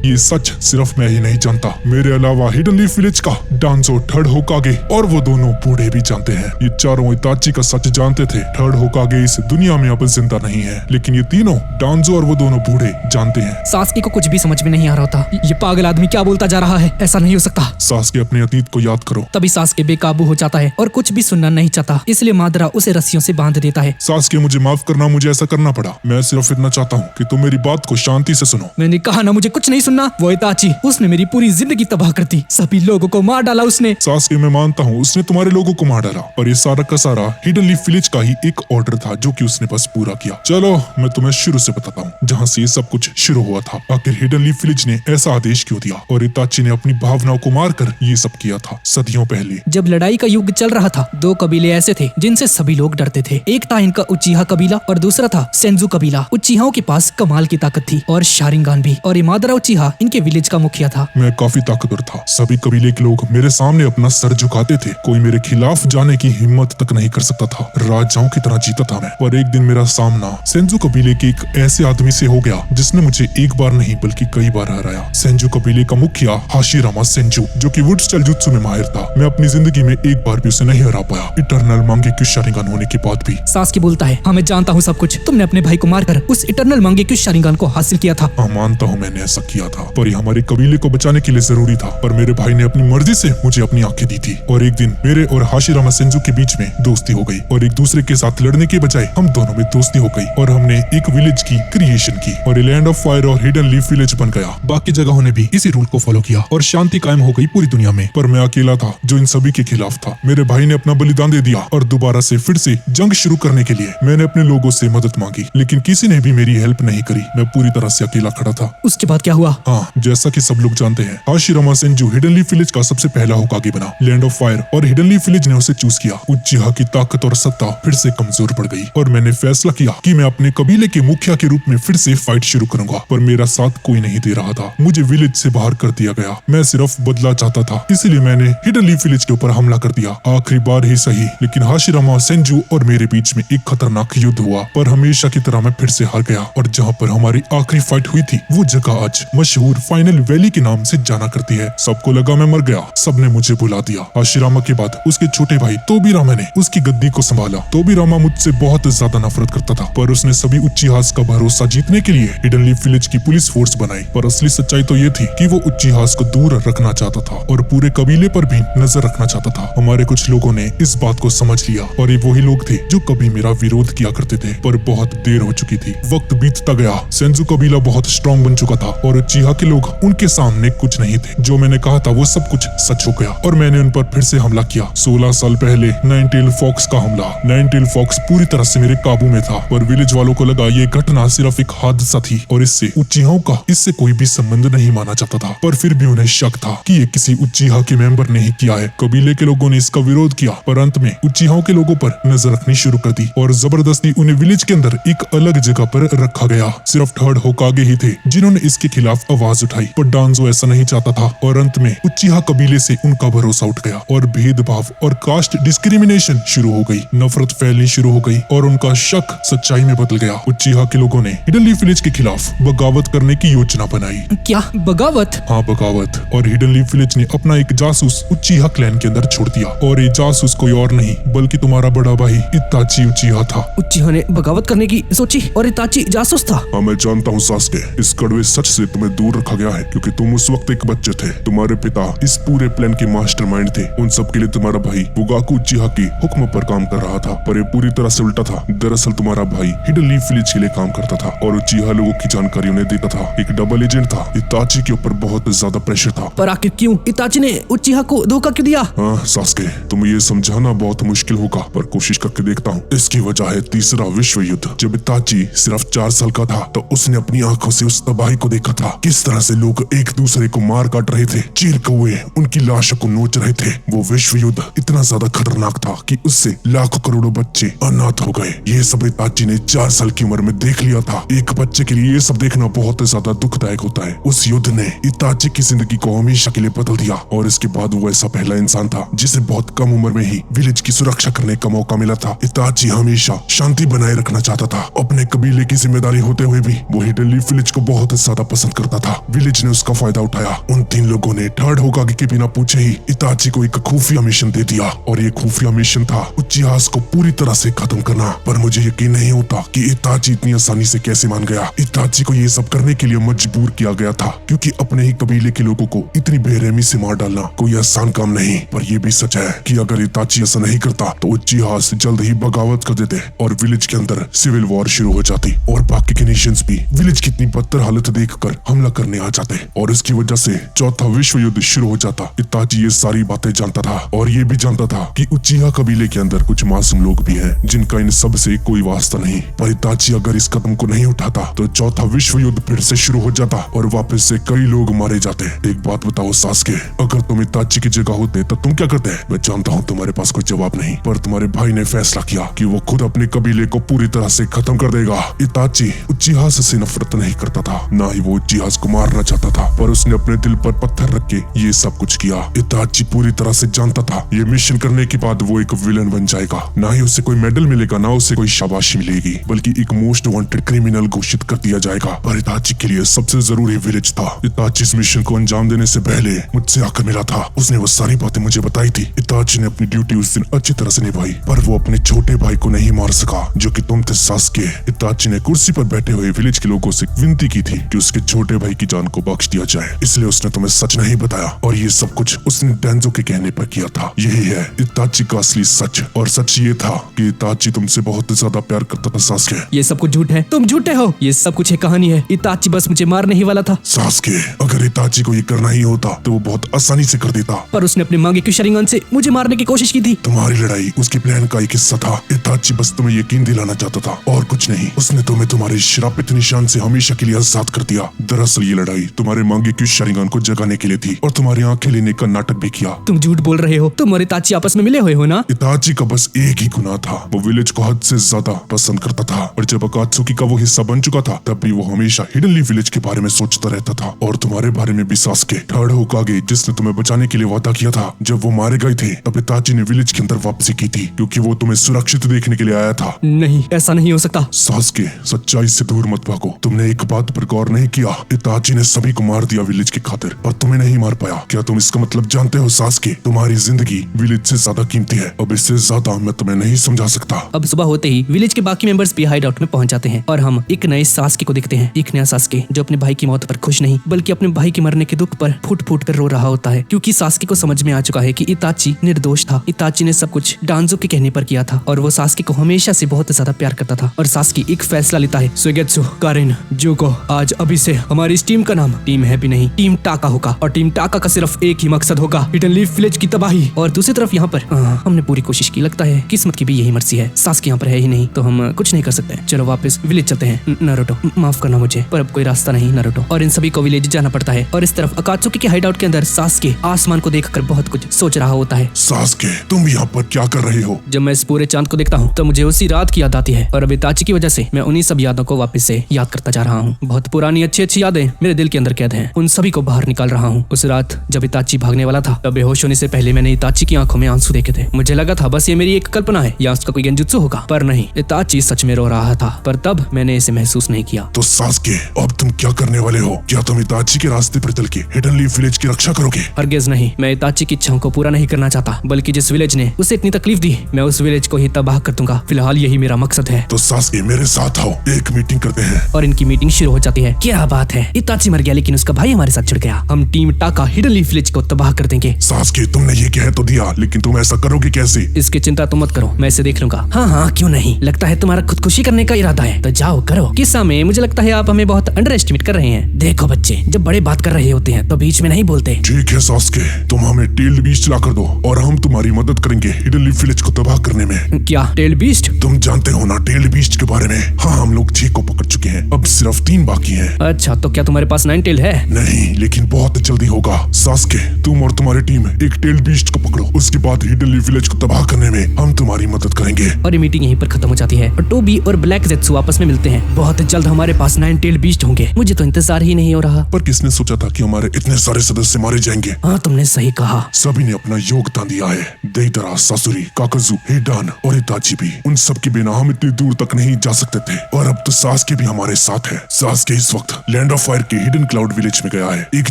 ये सच सिर्फ मैं ही नहीं जानता, मेरे अलावा हिडन लीफ विलेज का डांजो, थर्ड होकागे और वो दोनों बूढ़े भी जानते हैं। ये चारों इताची का सच जानते थे। थर्ड होकागे इस दुनिया में अब जिंदा नहीं है, लेकिन ये तीनों डांजो और वो दोनों बूढ़े जानते हैं। सास्के को कुछ भी समझ में नहीं आ रहा होता। ये पागल आदमी क्या बोलता जा रहा है? ऐसा नहीं हो सकता। सास्के, अपने अतीत को याद करो। तभी सास्के बेकाबू हो जाता है और कुछ भी सुनना नहीं चाहता, इसलिए मादरा उसे रस्सियों से बांध देता है। सास्के, मुझे माफ करना, मुझे ऐसा करना पड़ा। मैं सिर्फ इतना चाहता हूँ कि तुम मेरी बात को शांति से सुनो। मैंने कहा ना मुझे कुछ नहीं सुनना। वो इताची, उसने मेरी पूरी जिंदगी तबाह कर दी। सभी लोगों को मार डाला उसने। सास्के, मैं मानता हूँ उसने तुम्हारे लोगों को मार डाला, पर ये सारा का सारा हिडन लीफ विलेज का ही एक ऑर्डर था जो कि उसने बस पूरा किया। चलो मैं तुम्हें शुरू से बताता हूँ, जहाँ से ये सब कुछ शुरू हुआ था। आखिर हिडन लीफ विलेज ने ऐसा आदेश क्यों दिया और इताची ने अपनी भावनाओं को मारकर ये सब किया था सदियों पहले। जब लड़ाई का युग चल रहा था, दो कबीले ऐसे थे जिनसे सभी लोग डरते थे। एक था इनका उच्चीहा कबीला और दूसरा था सेंजू कबीला। उच्चीहाओं के पास कमाल की ताकत थी और शारिंगान भी, और मादरा उच्चीहा इनके विलेज का मुखिया था। मैं काफी ताकतवर था। सभी कबीले के लोग मेरे सामने अपना सर झुकाते थे। कोई मेरे खिलाफ जाने की हिम्मत तक नहीं कर सकता था। राजाओं की तरह जीता था मैं। पर एक दिन मेरा सामना सेंजू कबीले के एक ऐसे आदमी से हो गया जिसने मुझे एक बार नहीं बल्कि कई बार हराया। सेंजू कबीले का मुखिया हाशिरामा सेंजू, जो कि वुड स्टाइल जुत्सु में माहिर था। मैं अपनी जिंदगी में एक बार भी उसे नहीं हरा पाया, इटरनल मांगेक्यू शारिंगान होने के बाद भी। सास्के बोलता है, हाँ मैं जानता हूँ सब कुछ। तुमने अपने भाई को मारकर उस इटरनल मांगेक्यू शारिंगान को हासिल किया था। हाँ, मानता हूँ मैंने ऐसा किया था, पर ये हमारे कबीले को बचाने के लिए जरूरी था। पर मेरे भाई ने अपनी मर्जी से मुझे अपनी आंखें दी थी और एक दिन मेरे और हाशिरामा सेंजू के बीच में दोस्ती हो गई और एक दूसरे के साथ लड़ने के बजाय हम दोनों में दोस्ती हो गई और हमने एक विलेज की क्रिएशन की और लैंड ऑफ फायर और हिडन लीफ विलेज बन गया। बाकी जगहों ने भी इसी रूल को फॉलो किया और शांति कायम हो गई पूरी दुनिया में। पर मैं अकेला था जो इन सभी के खिलाफ था। मेरे भाई ने अपना बलिदान दे दिया और दोबारा से फिर से जंग शुरू करने के लिए मैंने अपने लोगों से मदद मांगी, लेकिन किसी ने भी मेरी हेल्प नहीं करी। मैं पूरी तरह से अकेला खड़ा था। उसके बाद क्या हुआ? हाँ, जैसा कि सब लोग जानते हैं, Hashirama Senju hidden leaf village का सबसे पहला होकागे बना। लैंड ऑफ फायर और हिडन लीफ विलेज ने उसे चूज किया। उच्चीहा की ताकत और सत्ता फिर से कमजोर पड़ गई और मैंने फैसला किया कि मैं अपने कबीले के मुखिया के रूप में फिर से फाइट शुरू करूंगा। पर मेरा साथ कोई नहीं दे रहा था। मुझे विलेज से बाहर कर दिया गया। मैं सिर्फ बदला चाहता था, इसलिए मैंने हिडन लीफ विलेज के ऊपर हमला कर दिया। आखिरी बार ही सही, लेकिन हाशिरामा सेंजू और मेरे बीच में एक खतरनाक युद्ध हुआ। पर हमेशा की तरह मैं फिर से हार गया और जहाँ पर हमारी आखिरी फाइट हुई थी वो जगह आज मशहूर फाइनल वैली के नाम से जाना करती है। सबको लगा मैं मर गया, सबने मुझे बुला दिया। हाशिरामा के बाद उसके छोटे भाई तोबिरामा ने उसकी गद्दी को संभाला। तोबिरामा मुझसे बहुत ज्यादा नफरत करता था, पर उसने सभी उच्चीहास का भरोसा जीतने के लिए हिडन लीफ विलेज की पुलिस फोर्स बनाई। पर असली सच्चाई तो ये थी कि वो उच्चीहास को दूर रखना चाहता था और पूरे कबीले पर भी नजर रखना चाहता था। हमारे कुछ लोगों ने इस बात को समझ लिया और ये वही लोग थे जो कभी मेरा विरोध किया करते थे, पर बहुत देर हो चुकी थी। वक्त बीतता गया, सेंजू कबीला बहुत स्ट्रॉन्ग बन चुका था और उचिहा के लोग उनके सामने कुछ नहीं थे। जो मैंने कहा था वो सब कुछ सच हो गया और मैंने उन पर फिर से हमला किया। 16 साल पहले नाइनटेल फॉक्स का हमला। नाइनटेल फॉक्स पूरी तरह से मेरे काबू में था और विलेज वालों को लगा ये घटना सिर्फ एक हादसा थी और इससे उचिहाओं का इससे कोई भी संबंध नहीं माना जाता था। पर फिर भी उन्हें शक था कि ये किसी उचिहा के मेंबर ने ही किया है। कबीले के लोगों ने इसका विरोध किया पर अंत में उचिहाओं के लोगों पर नजर रखनी शुरू कर दी और जबरदस्ती उन्हें विलेज के अंदर एक अलग जगह पर रखा गया। सिर्फ थर्ड होकागे ही थे जिन्होंने इसके खिलाफ आवाज उठाई पर डांजो ऐसा नहीं चाहता था और अंत में उचिहा कबीले से उनका भरोसा उठ गया और भेदभाव और कास्ट डिस्क्रिमिनेशन शुरू हो गई। नफरत फैलनी शुरू हो गई और उनका शक सच्चाई में बदल गया। उचिहा के लोगों ने हिडन लीफ विलेज के खिलाफ बगावत करने की योजना बनाई। क्या बगावत? हाँ बगावत। और हिडन लीफ विलेज ने अपना एक जासूस उचिहा क्लैन के अंदर छोड़ दिया और ये जासूस कोई और नहीं बल्कि तुम्हारा बड़ा भाई इताची उचिहा था। उचिहा ने बगावत करने की सोची और इताची जासूस था। हाँ मैं जानता हूँ सास्के, इस कड़वे सच से तुम्हें दूर रखा गया है क्योंकि तुम उस वक्त एक बच्चे थे। तुम्हारे पिता इस पूरे प्लान के मास्टरमाइंड थे। उन सब के लिए तुम्हारा भाई बुगाकू उचिहा की हुक्म पर काम कर रहा था पर ये पूरी तरह से उल्टा था। दरअसल तुम्हारा भाई हिडन लीफ विलेज के लिए काम करता था और उचिहा लोगों की जानकारी उन्हें देता था। एक डबल एजेंट था। इताची के ऊपर बहुत ज्यादा प्रेशर था। पर आखिर क्यों इताची ने उचिहा को धोखा क्यों दिया? हाँ सास्के, तुम्हें ये समझाना बहुत मुश्किल होगा पर कोशिश करके देखता हूँ। इसकी वजह है तीसरा विश्व युद्ध। जब इताची सिर्फ 4 साल का था तो उसने अपनी आंखों से उस तबाही को देखा था। किस तरह से लोग एक दूसरे को मार काट रहे थे, चीर कौए उनकी लाशों को नोच रहे थे। वो विश्व युद्ध इतना ज्यादा खतरनाक था कि उससे लाखों करोड़ों बच्चे अनाथ हो गए। ये सब इताची ने 4 साल की उम्र में देख लिया था। एक बच्चे के लिए ये सब देखना बहुत ज्यादा दुखदायक होता है। उस युद्ध ने इताची की जिंदगी को हमेशा के लिए बदल दिया और इसके बाद वो ऐसा पहला इंसान था जिसे बहुत कम उम्र में ही विलेज की सुरक्षा करने का मौका मिला था। इताची हमेशा शांति बनाए रखना चाहता था। अपने कबीले की जिम्मेदारी होते हुए भी वो हिडन लीफ विलेज को बहुत ज्यादा पसंद करता था। विलेज ने उसका फायदा उठाया। उन 3 लोगों ने थर्ड होकागे के बिना पूछे ही इताची को एक खुफिया मिशन दे दिया और ये खुफिया मिशन था उचिहा को पूरी तरह से खत्म करना। पर मुझे यकीन नहीं होता कि इताची इतनी आसानी से कैसे मान गया। इताची को ये सब करने के लिए मजबूर किया गया था क्योंकि अपने ही कबीले के लोगों को इतनी बेरहमी से मार डालना कोई आसान काम नहीं। पर यह भी सच है कि अगर इताची ऐसा नहीं करता तो उचिहा जल्द ही बगावत कर देते और विलेज के अंदर सिविल वॉर शुरू हो जाती और बाकी के नेशंस भी विलेज की इतनी बदतर हालत देखकर हमला करने आ जाते और इसकी वजह से चौथा विश्व युद्ध शुरू हो जाता। इताची ये सारी बातें जानता था और ये भी जानता था कि उचिहा कबीले के अंदर कुछ मासूम लोग भी हैं जिनका इन सब से कोई वास्ता नहीं। पर इताची अगर इस कदम को नहीं उठाता तो चौथा विश्व युद्ध फिर से शुरू हो जाता और वापस से कई लोग मारे जाते। एक बात बताओ सास्के, अगर तुम इताची की जगह होते तो तुम क्या करते? मैं जानता हूँ तुम्हारे पास कोई जवाब नहीं पर तुम्हारे भाई ने फैसला किया कि वो खुद अपने कबीले को पूरी तरह से खत्म कर देगा। इताची उचिहा से नफरत नहीं करता था, ना ही वो उचिहा को मारना चाहता था पर उसने अपने दिल पर पत्थर रख के ये सब कुछ किया। इताची पूरी तरह से जानता था ये मिशन करने के बाद वो एक विलन बन जाएगा। ना ही उसे कोई मेडल मिलेगा ना उसे कोई शाबाशी मिलेगी बल्कि एक मोस्ट वांटेड क्रिमिनल घोषित कर दिया जाएगा। पर इताची के लिए सबसे जरूरी विलेज था। इताची इस मिशन को अंजाम देने से पहले मुझसे आकर मिला था। उसने वो सारी बातें मुझे बताई थी। इताची ने अपनी ड्यूटी उस दिन अच्छी तरह से निभाई पर वो अपने छोटे भाई को नहीं मार सका जो कि तुम थे सास्के। इताची ने कुर्सी पर बैठे हुए विलेज के लोगों से विनती की थी कि उसके छोटे भाई की जान को बख्श दिया जाए, इसलिए उसने तुम्हें सच नहीं बताया और ये सब कुछ उसने डेंजो के कहने पर किया था। यही है इताची का असली सच और सच ये था कि इताची तुमसे बहुत ज्यादा प्यार करता था सास्के। ये सब कुछ झूठ है, तुम झूठे हो। ये सब कुछ एक कहानी है। इताची बस मुझे मारने ही वाला था। सास्के, अगर इताची को ये करना ही होता तो वो बहुत आसानी से कर देता पर उसने अपने मांगे की शरिंगन से मुझे मारने की कोशिश की थी। तुम्हारी लड़ाई उसके प्लान का एक हिस्सा था। इताची बस तुम्हें यकीन दिलाना चाहता था और कुछ नहीं। उसने तुम्हें तुम्हारे श्रापित निशान से हमेशा के लिए आजाद कर दिया। दरअसल ये लड़ाई तुम्हारे मांगे की शरिंगन को जगाने के लिए थी और तुम्हारी आंखें लेने का नाटक भी किया। तुम झूठ बोल रहे हो। तुम और इताची आपस में मिले हुए हो ना? इताची का बस एक ही गुनाह था, वो विलेज को हद से ज्यादा पसंद करता था और जब अकात्सुकी का वो हिस्सा बन चुका था तब भी वो हमेशा हिडन लीफ विलेज के बारे में सोचता रहता था और तुम्हारे बारे में भी। सास्के, थर्ड होकागे जिसने तुम्हें बचाने के लिए वादा किया था, जब वो मारे गए थे तब इताची ने विलेज के अंदर वापसी की थी क्योंकि वो तुम्हें सुरक्षित देखने के लिए आया था। नहीं, ऐसा नहीं हो सकता। सास्के, सच्चाई से दूर मत भागो। तुमने एक बात पर गौर नहीं किया, इताची ने सभी को मार दिया विलेज की खातिर पर तुम्हें नहीं मार पाया। क्या तुम इसका मतलब जानते हो सास्के? तुम्हारी जिंदगी विलेज से ज्यादा कीमती है। अब इससे ज्यादा मैं तुम्हें नहीं समझा सकता। अब सुबह होते ही विलेज के बाकी मेंबर्स भी हाइड आउट में पहुंच जाते हैं और हम एक नए सास्के को देखते हैं। एक नया सास्के जो अपने भाई की मौत पर खुश नहीं बल्कि अपने भाई के मरने के दुख पर फूट फूट कर रो रहा होता है क्योंकि सास्के को समझ में आ चुका है कि इताची निर्दोष था। इताची ने सब कुछ डांजो के कहने पर किया था और वो सास्के को हमेशा से बहुत ज्यादा प्यार करता था। और सास्के एक फैसला लेता है, सुगेत्सु, कारेन, जुको, आज अभी से हमारी हमारी इस टीम का नाम टीम हैप्पी नहीं, टीम टाका होगा। और टीम टाका का सिर्फ एक ही मकसद होगा, हिडन लीफ विलेज की तबाही। और दूसरी तरफ यहाँ पर हमने पूरी कोशिश की, लगता है किस्मत की भी यही मर्जी है। सास्की यहाँ पर है ही नहीं तो हम कुछ नहीं कर सकते। चलो वापस विलेज चलते हैं। नारुतो माफ करना मुझे, पर अब कोई रास्ता नहीं नारुतो। और इन सभी को विलेज जाना पड़ता है। और इस तरफ अकात्सुकी के हाइडआउट के अंदर सास्के आसमान को देखकर बहुत कुछ सोच रहा होता है। सास्के, तुम यहाँ पर क्या कर रहे हो? जब मैं इस पूरे चांद को देखता हूँ तो मुझे उसी रात की याद आती है और अब इताची की वजह से मैं उन्हीं सब यादों को वापस से याद करता जा रहा हूँ। बहुत पुरानी अच्छी यादें मेरे दिल के अंदर कैद हैं, उन सभी को बाहर निकाल रहा हूँ। उस रात जब इताची भागने वाला था तब बेहोश होने से पहले मैंने इताची की आंखों में आंसू देखे थे। मुझे लगा था बस ये मेरी एक कल्पना है या उसका कोई गेंजुत्सु होगा, पर नहीं, इताची सच में रो रहा था। पर तब मैंने इसे महसूस नहीं किया। तो सास्के, अब तुम क्या करने वाले हो? क्या तुम इताची के रास्ते पर चल के हिडन लीफ विलेज की रक्षा करोगे? हरगिज नहीं, मैं इताची की इच्छाओं को पूरा नहीं करना चाहता, बल्कि जिस विलेज ने उसे इतनी तकलीफ दी मैं उस विलेज को ही तबाह कर दूंगा। फिलहाल यही मेरा मकसद है। तो सास्के, मेरे साथ आओ, एक मीटिंग करते हैं। और इनकी मीटिंग शुरू हो जाती है। क्या बात है, इताची मर गया लेकिन उसका भाई हमारे साथ जुड़ गया। हम टीम टाका हिडन लीफ विलेज को तबाह कर देंगे। सास्के, तुमने ये कह तो दिया, लेकिन तुम ऐसा करोगे कैसे? इसकी चिंता तुम मत करो, मैं इसे देख लूंगा। हाँ क्यों नहीं, लगता है तुम्हारा खुदकुशी करने का इरादा है तो जाओ करो। किस्सा में मुझे लगता है आप हमें बहुत अंडर एस्टिमेट कर रहे हैं। देखो बच्चे, जब बड़े बात कर रहे होते हैं तो बीच में नहीं बोलते। ठीक है सास्के, तुम हमें टेल्ड बीस्ट ला कर दो और हम तुम्हारी मदद करेंगे हिडन लीफ विलेज को तबाह करने में। क्या टेल्ड बीस्ट? तुम जानते हो ना टेल्ड बीस्ट के बारे में? हाँ, हम लोग 6 को पकड़ चुके हैं, अब सिर्फ 3 बाकी हैं। अच्छा, तो क्या तुम्हारे पास 9 टेल है? नहीं, लेकिन बहुत जल्दी होगा। सास्के, तुम और तुम्हारी टीम एक टेल्ड बीस्ट को पकड़ो, उसके बाद हिडन लीफ विलेज को तबाह करने में हम तुम्हारी मदद करेंगे। और ये मीटिंग यहीं पर खत्म हो जाती है और टोबी और ब्लैक जेत्सु आपस में मिलते हैं। बहुत जल्द हमारे पास 9 टेल बीस्ट होंगे। मुझे तो इंतजार ही नहीं हो रहा। पर किसने सोचा था कि हमारे इतने सारे सदस्य मारे जाएंगे? हाँ, तुमने सही कहा। सभी ने अपना योगदान दिया है। देइतरा, सासुरी, काकाजू, हेडान और इताची भी। उन सब के बिना हम इतनी दूर तक नहीं जा सकते थे। और अब तो सास्के भी हमारे साथ है। सास्के इस वक्त लैंड ऑफ फायर के हिडन क्लाउड विलेज में गया है एक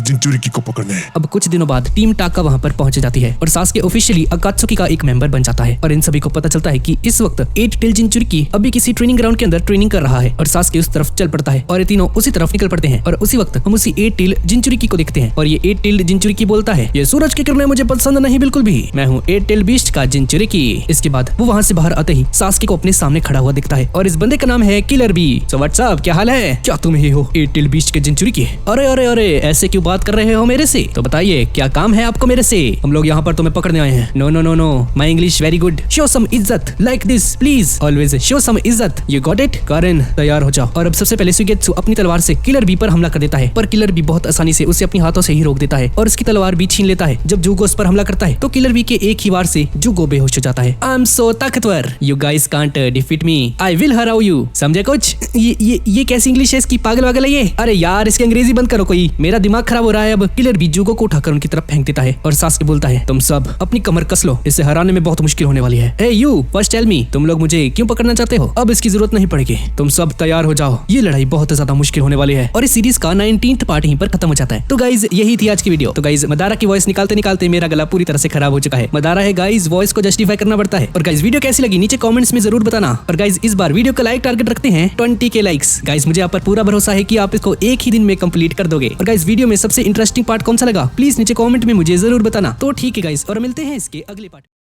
जिंचुरिकी को पकड़ने। अब कुछ दिनों बाद टीम टाका वहाँ पर पहुंच जाती है और सास्के ऑफिशियली अकात्सुकी का एक मेंबर बन जाता है। और इन सभी को पता चलता है कि इस वक्त 8 टेल जिंचुरिकी अभी किसी ट्रेनिंग ग्राउंड के अंदर ट्रेनिंग कर रहा है और सास्के उस तरफ चल पड़ता है और ये तीनों उसी तरफ निकल पड़ते हैं। और उसी वक्त हम उसी 8 टेल जिंचुरिकी को देखते हैं और ये 8 टेल जिंचुरिकी बोलता है, ये सूरज की किरणें मुझे पसंद नहीं बिल्कुल भी, मैं हूँ 8 टेल बीस्ट का जिंचुरिकी। इसके बाद वो वहाँ से बाहर आते ही सास्के को अपने सामने खड़ा हुआ दिखता है और इस बंदे का नाम है किलर बी। सो व्हाट्सअप, क्या हाल है? क्या तुम ही हो 8 टेल बीस्ट के जिंचुरिकी? अरे अरे अरे, ऐसे क्यों बात कर रहे हो मेरे से? तो बताइए क्या काम है आपको मेरे से? हम लोग यहाँ पर तुम्हें पकड़ने आए हैं। No no no no, my English very good. Show some इज्जत like this please, always show some इज्जत। You got it? कारेन, तैयार हो जाओ। और अब सबसे पहले सुगेत्सु अपनी तलवार से किलर बी पर हमला कर देता है, पर किलर बी बहुत आसानी से उसे अपनी हाथों से ही रोक देता है और उसकी तलवार भी छीन लेता है। जब जूगो उस पर हमला करता है तो किलर बी के एक ही वार से जूगो बेहोश हो जाता है। आई एम सो ताकतवर, you guys can't defeat me, I will हराउ यू। समझे कुछ? ये कैसी इंग्लिश है इसकी? पागल वागल है ये? अरे यार, इसकी अंग्रेजी बंद करो कोई, मेरा दिमाग खराब हो रहा है। अब किलर बी जूगो को उठाकर उनकी तरफ फेंक देता है और सास्के बोलता है, तुम सब अपनी कमर कस लो, इसे हराने में बहुत मुश्किल होने वाली है। हे यू, फर्स्ट टेल मी, तुम लोग मुझे क्यों पकड़ना चाहते हो? अब इसकी जरूरत नहीं पड़ेगी, तुम सब तैयार हो जाओ, ये लड़ाई बहुत ज्यादा मुश्किल होने वाली है। और इस सीरीज का 19th पार्ट यहीं पर खत्म हो जाता है। तो गाइज यही थी आज की वीडियो। तो गाइज मदारा की वॉइस निकालते निकालते मेरा गला पूरी तरह से खराब हो चुका है। मदारा है गाइज, वॉइस को जस्टिफाई करना पड़ता है। और गाइज वीडियो कैसी लगी नीचे कमेंट्स में जरूर बताना। और गाइज इस बार वीडियो का लाइक टारगेट रखते हैं 20 के लाइक्स। गाइज मुझे आप पर पूरा भरोसा है कि आप इसको एक ही दिन में कंप्लीट कर दोगे। और गाइज वीडियो में सबसे इंटरेस्टिंग पार्ट कौन सा लगा प्लीज नीचे कमेंट में मुझे जरूर बताना। तो ठीक है गाइज, और मिलते हैं इसके अगले पार्ट।